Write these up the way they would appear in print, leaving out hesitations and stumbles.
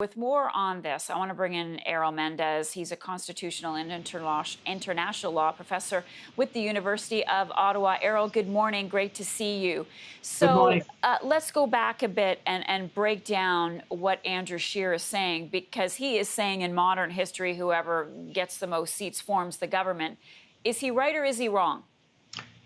With more on this, I want to bring in Errol Mendes. He's a constitutional and international law professor with the University of Ottawa. Errol, good morning. Great to see you. Good So morning. let's go back a bit and break down what Andrew Scheer is saying, because he is saying in modern history, whoever gets the most seats forms the government. Is he right or is he wrong?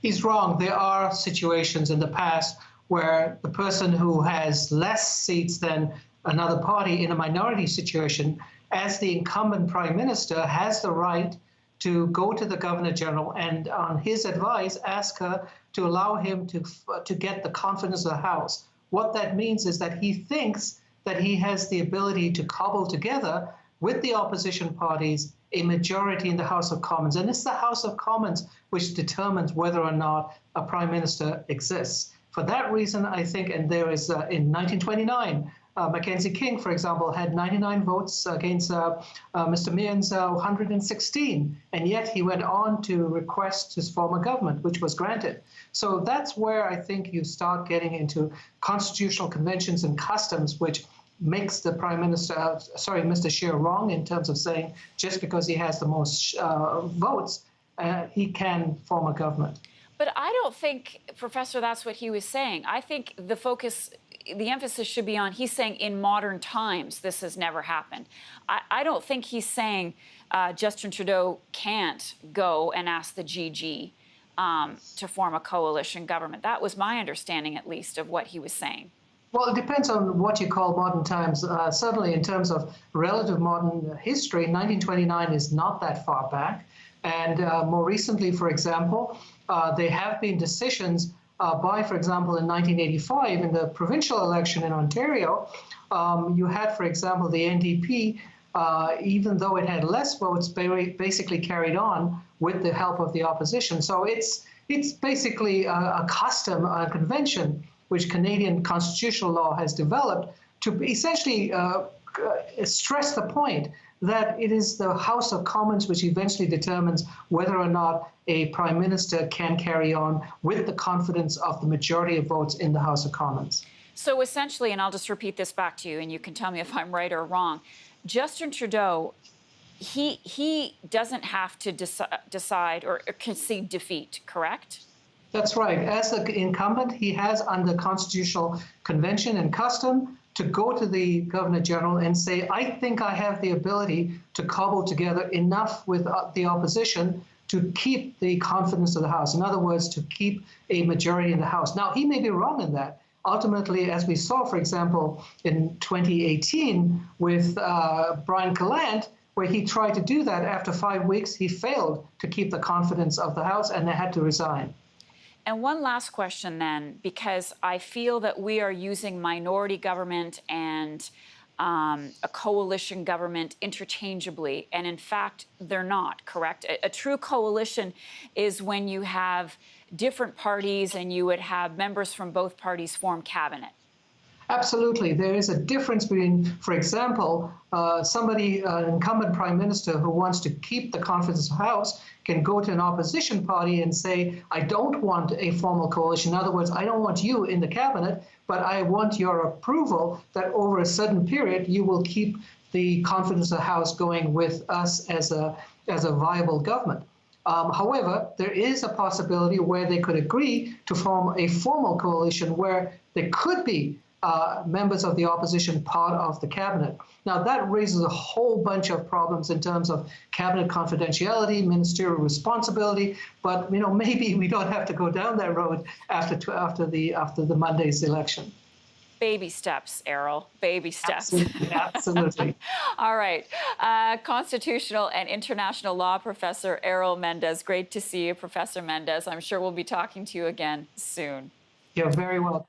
He's wrong. There are situations in the past where the person who has less seats than another party in a minority situation, as the incumbent prime minister, has the right to go to the governor general and, on his advice, ask her to allow him to get the confidence of the House. What that means is that he thinks that he has the ability to cobble together with the opposition parties a majority in the House of Commons. And it's the House of Commons which determines whether or not a prime minister exists. For that reason, I think, and there is in 1929, Mackenzie King, for example, had 99 votes against Mr. Meehan's 116, and yet he went on to request his form a government, which was granted. So that's where I think you start getting into constitutional conventions and customs, which makes the Prime Minister, Mr. Scheer, wrong in terms of saying just because he has the most votes, he can form a government. But I don't think, Professor, that's what he was saying. I think the emphasis should be on, he's saying in modern times this has never happened. I don't think he's saying Justin Trudeau can't go and ask the GG to form a coalition government. That was my understanding, at least, of what he was saying. Well, it depends on what you call modern times. Certainly in terms of relative modern history, 1929 is not that far back. And more recently, for example, there have been decisions by, for example, in 1985, in the provincial election in Ontario, you had, for example, the NDP, even though it had less votes, basically carried on with the help of the opposition. So it's basically a custom, a convention, which Canadian constitutional law has developed to essentially stress the point that it is the House of Commons which eventually determines whether or not a prime minister can carry on with the confidence of the majority of votes in the House of Commons. So essentially, and I'll just repeat this back to you, and you can tell me if I'm right or wrong, Justin Trudeau, he doesn't have to decide or concede defeat, correct? That's right. As the incumbent, he has, under constitutional convention and custom, to go to the Governor General and say, I think I have the ability to cobble together enough with the opposition to keep the confidence of the House. In other words, to keep a majority in the House. Now, he may be wrong in that. Ultimately, as we saw, for example, in 2018 with Brian Gallant, where he tried to do that, after 5 weeks, he failed to keep the confidence of the House and they had to resign. And one last question then, because I feel that we are using minority government and a coalition government interchangeably, and in fact, they're not, correct? A true coalition is when you have different parties and you would have members from both parties form cabinet. Absolutely. There is a difference between, for example, an incumbent prime minister who wants to keep the confidence of the House can go to an opposition party and say, I don't want a formal coalition. In other words, I don't want you in the cabinet, but I want your approval that over a certain period, you will keep the confidence of the House going with us as a viable government. However, there is a possibility where they could agree to form a formal coalition where there could be members of the opposition part of the cabinet. Now, that raises a whole bunch of problems in terms of cabinet confidentiality, ministerial responsibility, but maybe we don't have to go down that road after the Monday's election. Baby steps, Errol. Baby steps. Absolutely. Absolutely. All right. Constitutional and international law professor Errol Mendes. Great to see you, Professor Mendes. I'm sure we'll be talking to you again soon. You're very welcome.